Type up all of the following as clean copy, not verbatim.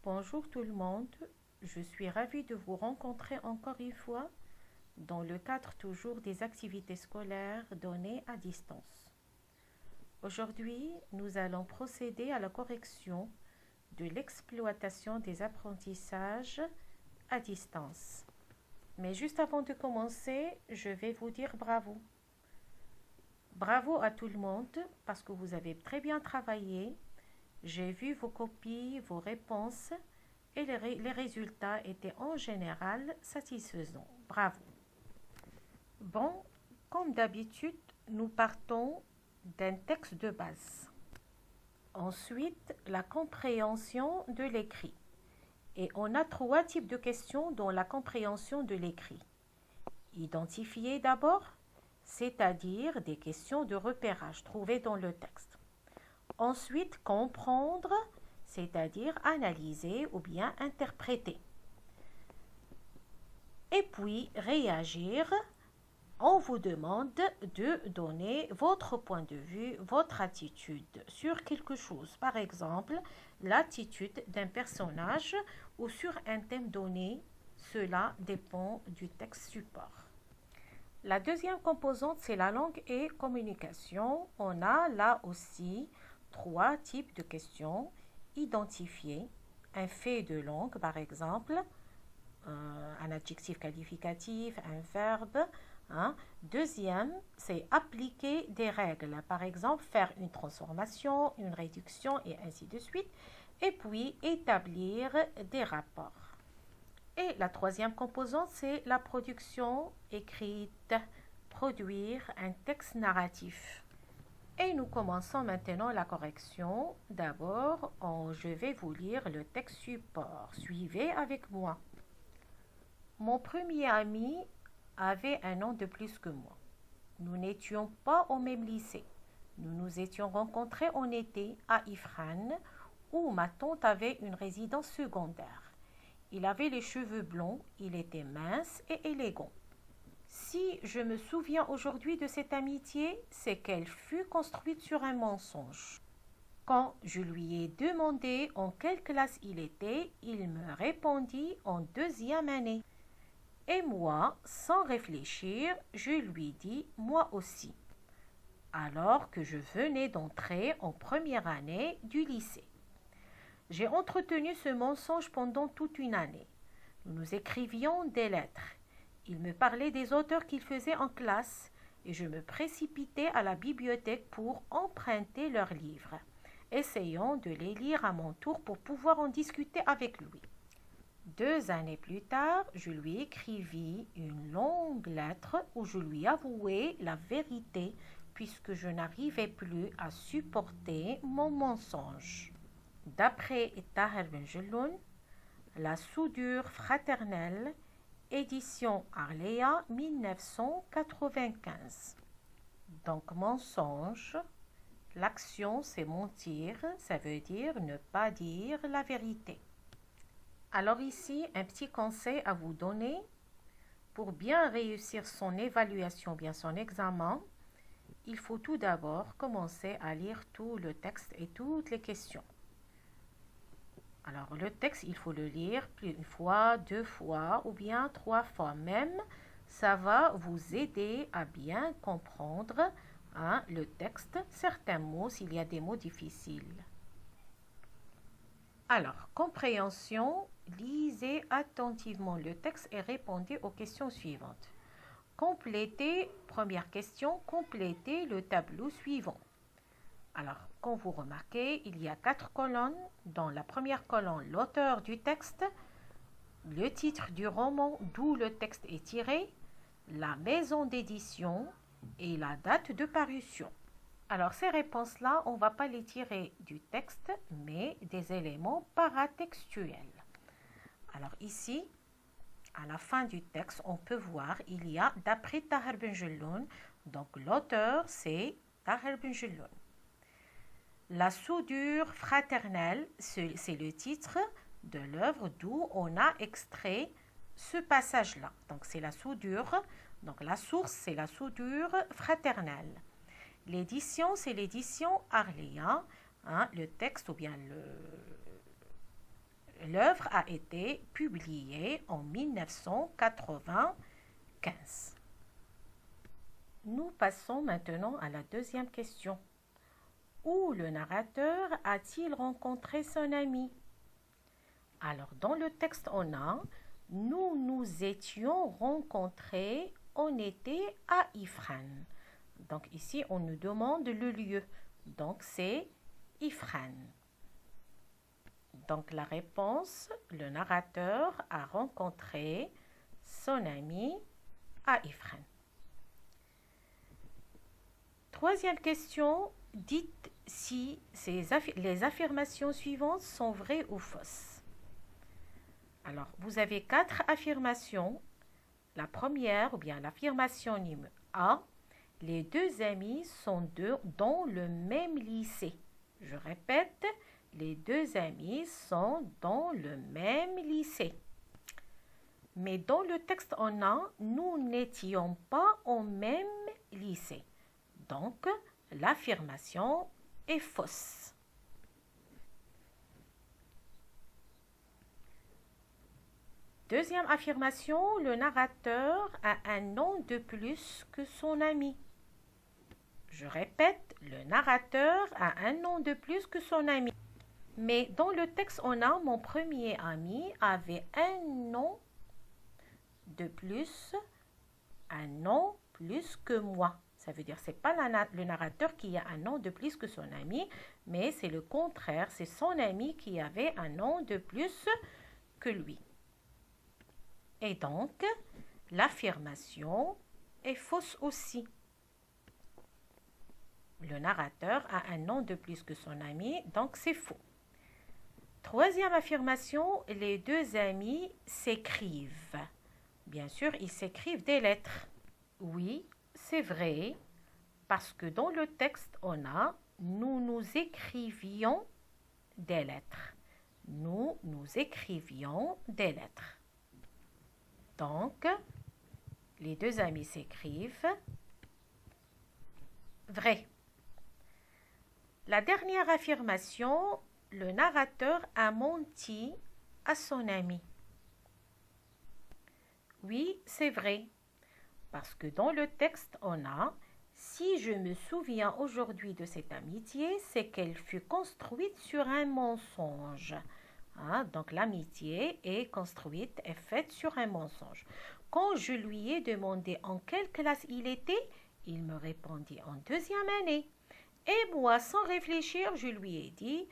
Bonjour tout le monde, je suis ravie de vous rencontrer encore une fois dans le cadre toujours des activités scolaires données à distance. Aujourd'hui, nous allons procéder à la correction de l'exploitation des apprentissages à distance. Mais juste avant de commencer, je vais vous dire bravo. Bravo à tout le monde parce que vous avez très bien travaillé. J'ai vu vos copies, vos réponses et les résultats étaient en général satisfaisants. Bravo. Bon, comme d'habitude, nous partons d'un texte de base. Ensuite, la compréhension de l'écrit. Et on a trois types de questions dans la compréhension de l'écrit. Identifier d'abord, c'est-à-dire des questions de repérage trouvées dans le texte. Ensuite, comprendre, c'est-à-dire analyser ou bien interpréter. Et puis, réagir, on vous demande de donner votre point de vue, votre attitude sur quelque chose. Par exemple, l'attitude d'un personnage ou sur un thème donné, cela dépend du texte support. La deuxième composante, c'est la langue et communication. On a là aussi trois types de questions. Identifier un fait de langue, par exemple, un adjectif qualificatif, un verbe. Deuxième, c'est appliquer des règles. Par exemple, faire une transformation, une réduction et ainsi de suite. Et puis, établir des rapports. Et la troisième composante, c'est la production écrite, produire un texte narratif. Et nous commençons maintenant la correction. D'abord, je vais vous lire le texte support. Suivez avec moi. Mon premier ami avait un an de plus que moi. Nous n'étions pas au même lycée. Nous nous étions rencontrés en été à Ifrane, où ma tante avait une résidence secondaire. Il avait les cheveux blonds, il était mince et élégant. Si je me souviens aujourd'hui de cette amitié, c'est qu'elle fut construite sur un mensonge. Quand je lui ai demandé en quelle classe il était, il me répondit en deuxième année. Et moi, sans réfléchir, je lui dis moi aussi, alors que je venais d'entrer en première année du lycée. J'ai entretenu ce mensonge pendant toute une année. Nous nous écrivions des lettres. Il me parlait des auteurs qu'il faisait en classe et je me précipitais à la bibliothèque pour emprunter leurs livres, essayant de les lire à mon tour pour pouvoir en discuter avec lui. 2 années plus tard, je lui écrivis une longue lettre où je lui avouai la vérité puisque je n'arrivais plus à supporter mon mensonge. D'après Tahir Benjelloun, La soudure fraternelle, édition Arléa 1995. Donc mensonge, l'action c'est mentir, ça veut dire ne pas dire la vérité. Alors ici, un petit conseil à vous donner pour bien réussir son évaluation, bien son examen. Il faut tout d'abord commencer à lire tout le texte et toutes les questions. Alors, le texte, il faut le lire une fois, 2 fois ou bien 3 fois même. Ça va vous aider à bien comprendre le texte, certains mots s'il y a des mots difficiles. Alors, compréhension, lisez attentivement le texte et répondez aux questions suivantes. Complétez, première question, complétez le tableau suivant. Alors, comme vous remarquez, il y a 4 colonnes. Dans la première colonne, l'auteur du texte, le titre du roman d'où le texte est tiré, la maison d'édition et la date de parution. Alors, ces réponses-là, on ne va pas les tirer du texte, mais des éléments paratextuels. Alors ici, à la fin du texte, on peut voir, il y a d'après Tahir Benjelloun, donc l'auteur c'est Tahir Benjelloun. La soudure fraternelle, c'est le titre de l'œuvre d'où on a extrait ce passage-là. Donc c'est la soudure, donc la source c'est la soudure fraternelle. L'édition c'est l'édition Arléa, le texte ou bien l'œuvre a été publiée en 1995. Nous passons maintenant à la deuxième question. Où le narrateur a-t-il rencontré son ami? Alors, dans le texte, on a « Nous nous étions rencontrés en été à Ifran ». Donc, ici, on nous demande le lieu. Donc, c'est Ifran. Donc, la réponse, le narrateur a rencontré son ami à Ifran. Troisième question, dites si les affirmations suivantes sont vraies ou fausses. Alors, vous avez 4 affirmations. La première, ou bien l'affirmation numéro A, les 2 amis sont dans le même lycée. Je répète, les 2 amis sont dans le même lycée. Mais dans le texte, on a « nous n'étions pas au même lycée ». Donc, l'affirmation est fausse. Deuxième affirmation, le narrateur a un nom de plus que son ami. Je répète, le narrateur a un nom de plus que son ami. Mais dans le texte, on a mon premier ami avait un nom de plus, un nom plus que moi. Ça veut dire que ce n'est pas le narrateur qui a un nom de plus que son ami, mais c'est le contraire. C'est son ami qui avait un nom de plus que lui. Et donc, l'affirmation est fausse aussi. Le narrateur a un nom de plus que son ami, donc c'est faux. Troisième affirmation, les 2 amis s'écrivent. Bien sûr, ils s'écrivent des lettres. Oui, c'est vrai, parce que dans le texte, on a « nous nous écrivions des lettres ». Nous nous écrivions des lettres. Donc, les 2 amis s'écrivent. Vrai. La dernière affirmation, le narrateur a menti à son ami. Oui, c'est vrai. Parce que dans le texte, on a « si je me souviens aujourd'hui de cette amitié, c'est qu'elle fut construite sur un mensonge ». Donc l'amitié est construite, est faite sur un mensonge. Quand je lui ai demandé en quelle classe il était, il me répondit en 2e année. Et moi, sans réfléchir, je lui ai dit,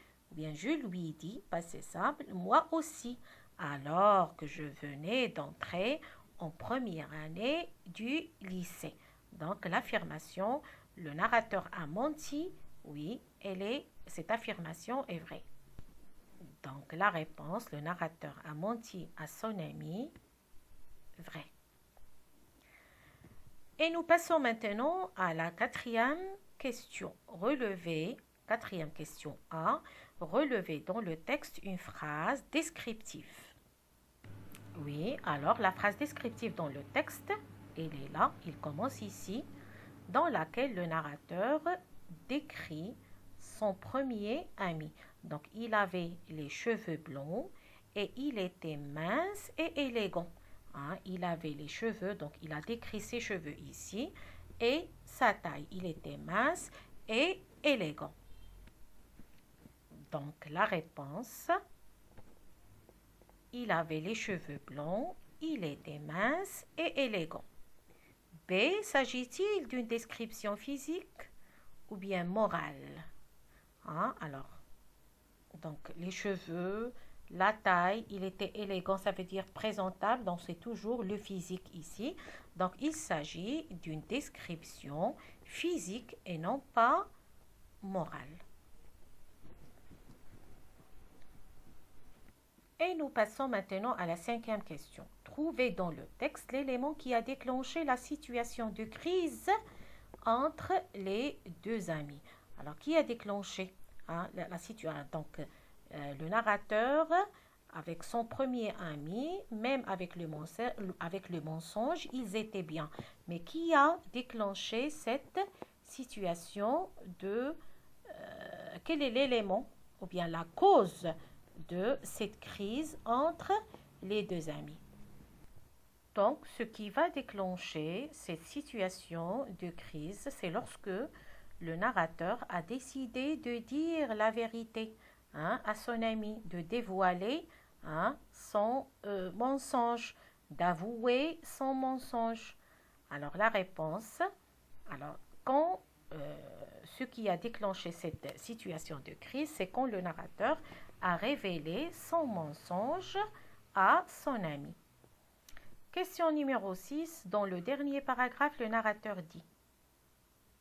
passé simple, moi aussi, alors que je venais d'entrer en première année du lycée. Donc l'affirmation, le narrateur a menti, oui, cette affirmation est vraie. Donc la réponse, le narrateur a menti à son ami, vrai. Et nous passons maintenant à la 4e question. Quatrième question A, relevez dans le texte une phrase descriptive. Oui, alors la phrase descriptive dans le texte, elle est là, il commence ici, dans laquelle le narrateur décrit son premier ami. Donc, il avait les cheveux blonds et il était mince et élégant. Il avait les cheveux, donc il a décrit ses cheveux ici et sa taille. Il était mince et élégant. Donc, la réponse, il avait les cheveux blonds, il était mince et élégant. B, s'agit-il d'une description physique ou bien morale? Donc les cheveux, la taille, il était élégant, ça veut dire présentable, donc c'est toujours le physique ici. Donc il s'agit d'une description physique et non pas morale. Et nous passons maintenant à la 5e question. Trouvez dans le texte l'élément qui a déclenché la situation de crise entre les 2 amis. Alors, qui a déclenché la situation? Donc, le narrateur, avec son premier ami, même avec le mensonge, ils étaient bien. Mais qui a déclenché cette situation quel est l'élément ou bien la cause de cette crise entre les deux amis. Donc, ce qui va déclencher cette situation de crise, c'est lorsque le narrateur a décidé de dire la vérité à son ami, de dévoiler son mensonge, d'avouer son mensonge. Alors, la réponse, quand ce qui a déclenché cette situation de crise, c'est quand le narrateur a révélé son mensonge à son ami. Question numéro 6. Dans le dernier paragraphe, le narrateur dit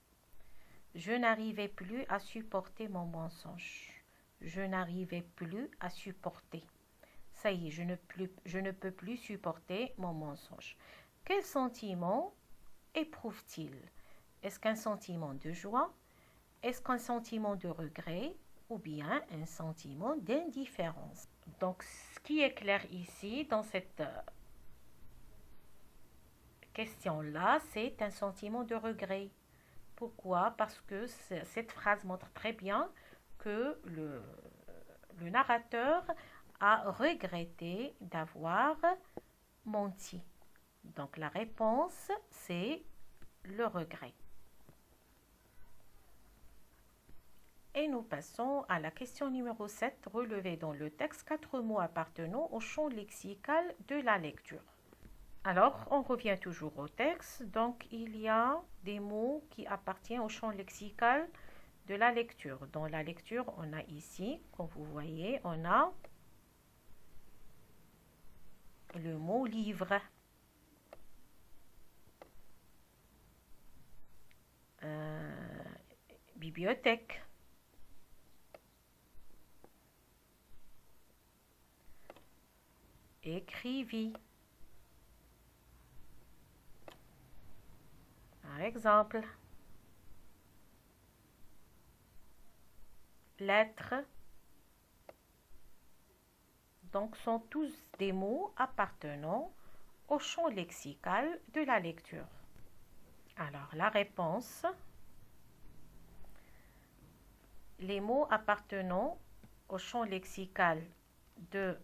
« Je n'arrivais plus à supporter mon mensonge. Je n'arrivais plus à supporter. Ça y est, je ne peux plus supporter mon mensonge. » Quel sentiment éprouve-t-il? Est-ce qu'un sentiment de joie? Est-ce qu'un sentiment de regret? Ou bien un sentiment d'indifférence? Donc, ce qui est clair ici, dans cette question-là, c'est un sentiment de regret. Pourquoi? Parce que cette phrase montre très bien que le narrateur a regretté d'avoir menti. Donc la réponse, c'est le regret. Et nous passons à la question numéro 7, relevée dans le texte 4 mots appartenant au champ lexical de la lecture. Alors, on revient toujours au texte. Donc, il y a des mots qui appartiennent au champ lexical de la lecture. Dans la lecture, on a ici, comme vous voyez, on a le mot livre. Bibliothèque. Écrivit. Par exemple, lettres. Donc, sont tous des mots appartenant au champ lexical de la lecture. Alors, la réponse, les mots appartenant au champ lexical de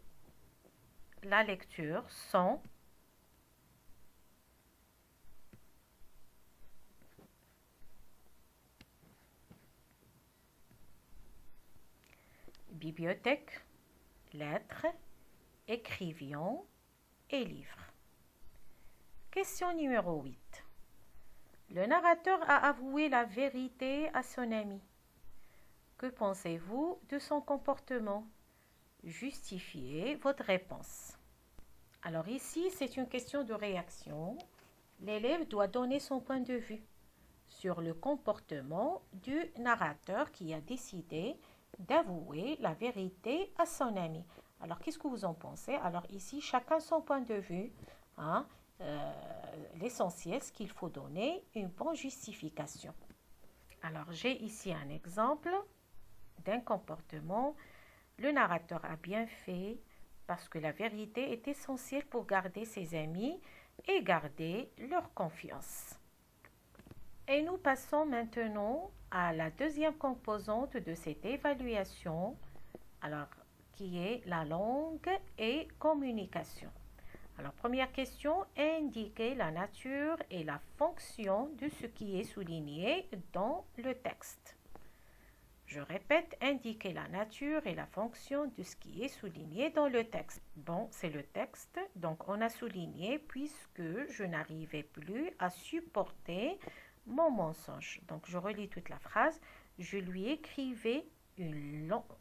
la lecture sont bibliothèque, lettres, écrivions et livres. Question numéro 8. Le narrateur a avoué la vérité à son ami. Que pensez-vous de son comportement? Justifiez votre réponse. Alors ici, c'est une question de réaction. L'élève doit donner son point de vue sur le comportement du narrateur qui a décidé d'avouer la vérité à son ami. Alors, qu'est-ce que vous en pensez? Alors ici, chacun son point de vue. L'essentiel, c'est qu'il faut donner une bonne justification. Alors, j'ai ici un exemple d'un comportement. Le narrateur a bien fait parce que la vérité est essentielle pour garder ses amis et garder leur confiance. Et nous passons maintenant à la deuxième composante de cette évaluation, alors qui est la langue et communication. Alors, première question, indiquer la nature et la fonction de ce qui est souligné dans le texte. Je répète, indiquer la nature et la fonction de ce qui est souligné dans le texte. Bon, c'est le texte, donc on a souligné puisque je n'arrivais plus à supporter mon mensonge. Donc, je relis toute la phrase. Je lui écrivais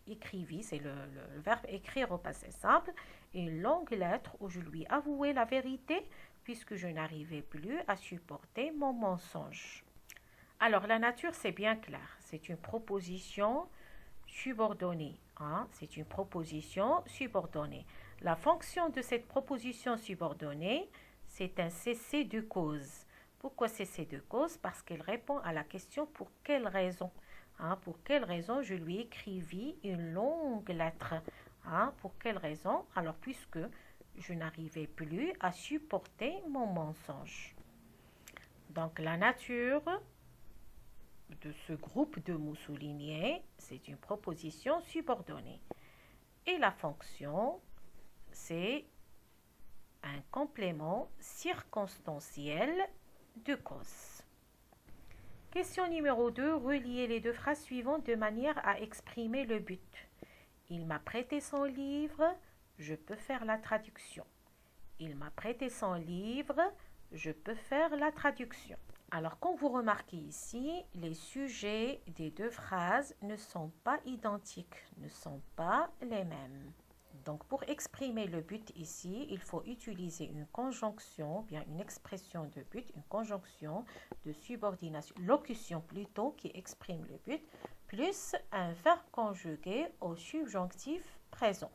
écrivis, c'est le verbe écrire au passé simple, une longue lettre où je lui avouais la vérité puisque je n'arrivais plus à supporter mon mensonge. Alors, la nature, c'est bien clair. C'est une proposition subordonnée. C'est une proposition subordonnée. La fonction de cette proposition subordonnée, c'est un cessez de cause. Pourquoi cessez de cause? Parce qu'elle répond à la question pour quelle raison. Pour quelle raison je lui écrivis une longue lettre? Pour quelle raison? Alors, puisque je n'arrivais plus à supporter mon mensonge. Donc, la nature de ce groupe de mots soulignés, c'est une proposition subordonnée. Et la fonction, c'est un complément circonstanciel de cause. Question numéro 2. Reliez les deux phrases suivantes de manière à exprimer le but. Il m'a prêté son livre, je peux faire la traduction. Il m'a prêté son livre, je peux faire la traduction. Alors, comme vous remarquez ici, les sujets des deux phrases ne sont pas identiques, ne sont pas les mêmes. Donc, pour exprimer le but ici, il faut utiliser une conjonction, bien une expression de but, une conjonction de subordination, locution plutôt, qui exprime le but, plus un verbe conjugué au subjonctif présent.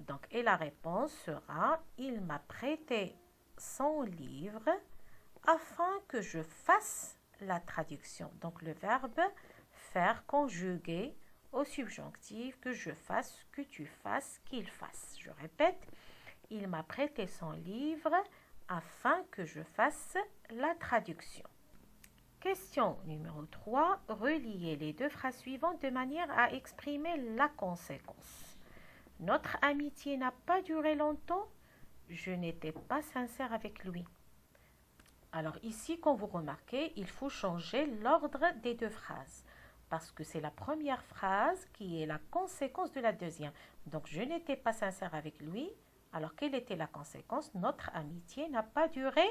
Donc, et la réponse sera « Il m'a prêté son livre afin que je fasse la traduction ». Donc, le verbe « faire » conjugué au subjonctif, que je fasse, que tu fasses, qu'il fasse. Je répète, il m'a prêté son livre afin que je fasse la traduction. Question numéro 3. Reliez les deux phrases suivantes de manière à exprimer la conséquence. Notre amitié n'a pas duré longtemps. Je n'étais pas sincère avec lui. Alors ici, comme vous remarquez, il faut changer l'ordre des deux phrases, parce que c'est la première phrase qui est la conséquence de la deuxième. Donc, je n'étais pas sincère avec lui. Alors, quelle était la conséquence? Notre amitié n'a pas duré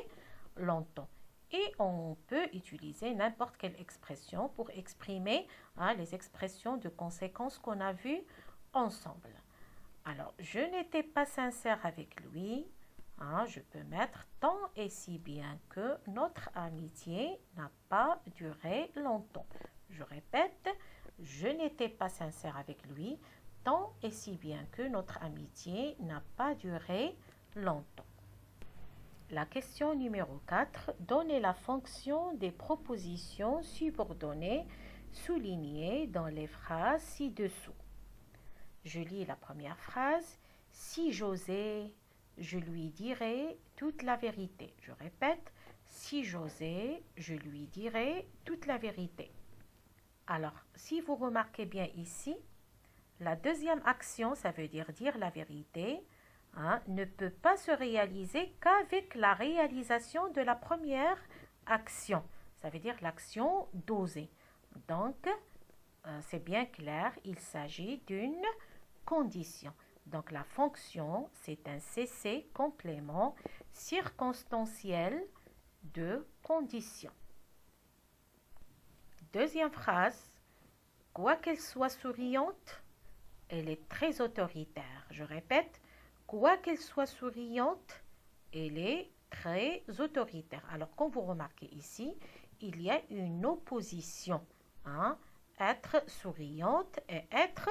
longtemps. Et on peut utiliser n'importe quelle expression pour exprimer les expressions de conséquences qu'on a vues ensemble. Alors, je n'étais pas sincère avec lui. Je peux mettre tant et si bien que notre amitié n'a pas duré longtemps. Je répète, je n'étais pas sincère avec lui, tant et si bien que notre amitié n'a pas duré longtemps. La question numéro 4. Donnez la fonction des propositions subordonnées soulignées dans les phrases ci-dessous. Je lis la première phrase. Si j'osais, je lui dirais toute la vérité. Je répète, si j'osais, je lui dirais toute la vérité. Alors, si vous remarquez bien ici, la deuxième action, ça veut dire la vérité, ne peut pas se réaliser qu'avec la réalisation de la première action. Ça veut dire l'action d'oser. Donc, c'est bien clair, il s'agit d'une condition. Donc, la fonction, c'est un CC complément circonstanciel de condition. Deuxième phrase, quoi qu'elle soit souriante, elle est très autoritaire. Je répète, quoi qu'elle soit souriante, elle est très autoritaire. Alors, comme vous remarquez ici, il y a une opposition. Être souriante et être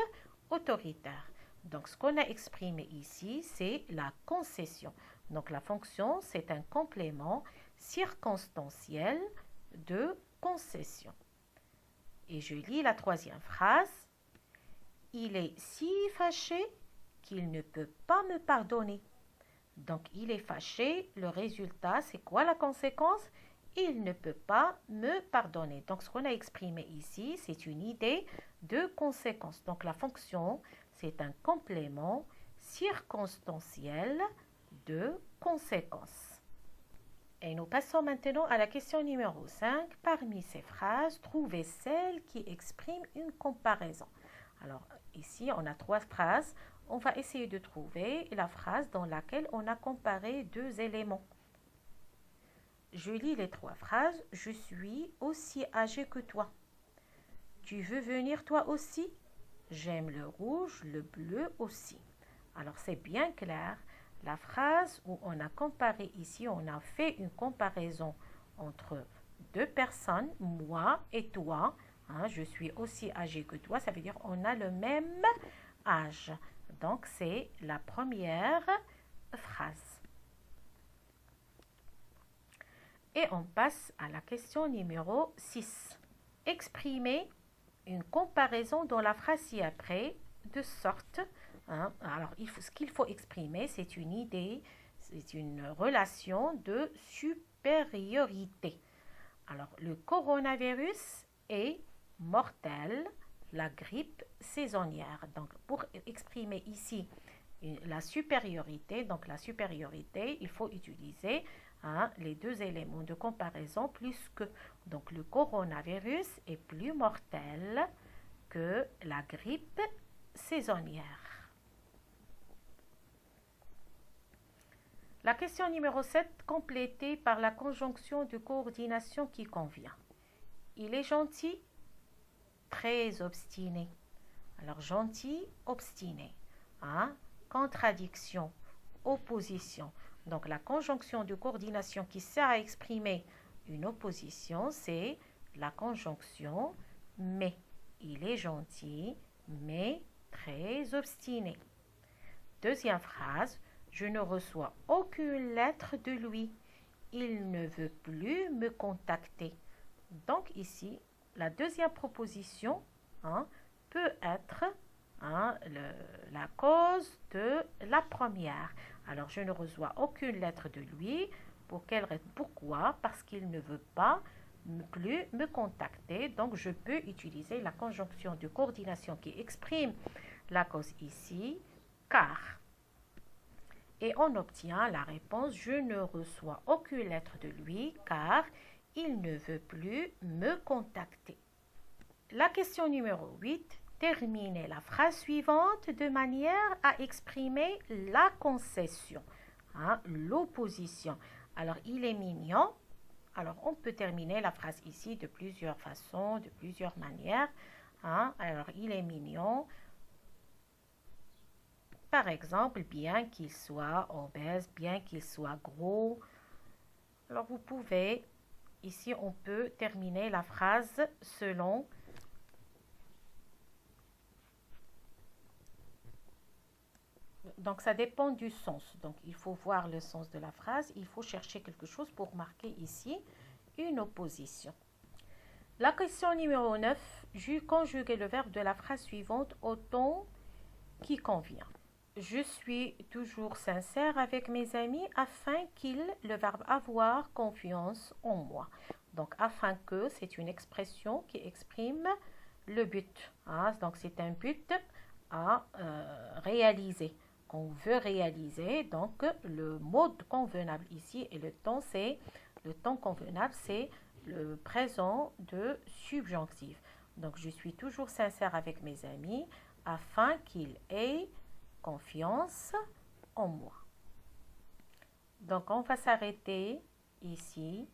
autoritaire. Donc, ce qu'on a exprimé ici, c'est la concession. Donc, la fonction, c'est un complément circonstanciel de concession. Et je lis la troisième phrase. Il est si fâché qu'il ne peut pas me pardonner. Donc, il est fâché. Le résultat, c'est quoi la conséquence? Il ne peut pas me pardonner. Donc, ce qu'on a exprimé ici, c'est une idée de conséquence. Donc, la fonction, c'est un complément circonstanciel de conséquence. Et nous passons maintenant à la question numéro 5. Parmi ces phrases, trouvez celle qui exprime une comparaison. Alors, ici, on a 3 phrases. On va essayer de trouver la phrase dans laquelle on a comparé 2 éléments. Je lis les 3 phrases. Je suis aussi âgé que toi. Tu veux venir toi aussi? J'aime le rouge, le bleu aussi. Alors, c'est bien clair. La phrase où on a comparé ici, on a fait une comparaison entre 2 personnes, moi et toi. Je suis aussi âgé que toi, ça veut dire on a le même âge. Donc, c'est la première phrase. Et on passe à la question numéro 6. Exprimez une comparaison dans la phrase ci-après de sorte. Alors, ce qu'il faut exprimer, c'est une idée, c'est une relation de supériorité. Alors, le coronavirus est mortel, la grippe saisonnière. Donc, pour exprimer ici la supériorité, il faut utiliser les deux éléments de comparaison plus que. Donc, le coronavirus est plus mortel que la grippe saisonnière. La question numéro 7, complétée par la conjonction de coordination qui convient. Il est gentil, très obstiné. Alors, gentil, obstiné. Contradiction, opposition. Donc, la conjonction de coordination qui sert à exprimer une opposition, c'est la conjonction mais. Il est gentil, mais très obstiné. Deuxième phrase, je ne reçois aucune lettre de lui. Il ne veut plus me contacter. Donc ici, la deuxième proposition peut être la cause de la première. Alors, je ne reçois aucune lettre de lui. Pourquoi? Parce qu'il ne veut pas plus me contacter. Donc, je peux utiliser la conjonction de coordination qui exprime la cause ici, car. Et on obtient la réponse, je ne reçois aucune lettre de lui, car il ne veut plus me contacter. La question numéro 8. Terminez la phrase suivante de manière à exprimer la concession, l'opposition. Alors, il est mignon. Alors, on peut terminer la phrase ici de plusieurs façons, de plusieurs manières. Alors, il est mignon. Par exemple, bien qu'il soit obèse, bien qu'il soit gros. Alors, vous pouvez, ici, on peut terminer la phrase selon. Donc, ça dépend du sens. Donc, il faut voir le sens de la phrase. Il faut chercher quelque chose pour marquer ici une opposition. La question numéro 9. Conjuguez le verbe de la phrase suivante au ton qui convient. Je suis toujours sincère avec mes amis afin qu'ils, le verbe avoir confiance en moi. Donc, afin que, c'est une expression qui exprime le but. Donc, c'est un but à réaliser. On veut réaliser, donc le mode convenable ici et le temps convenable, c'est le présent de subjonctif. Donc, je suis toujours sincère avec mes amis afin qu'ils aient confiance en moi. Donc, on va s'arrêter ici.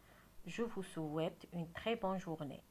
Je vous souhaite une très bonne journée.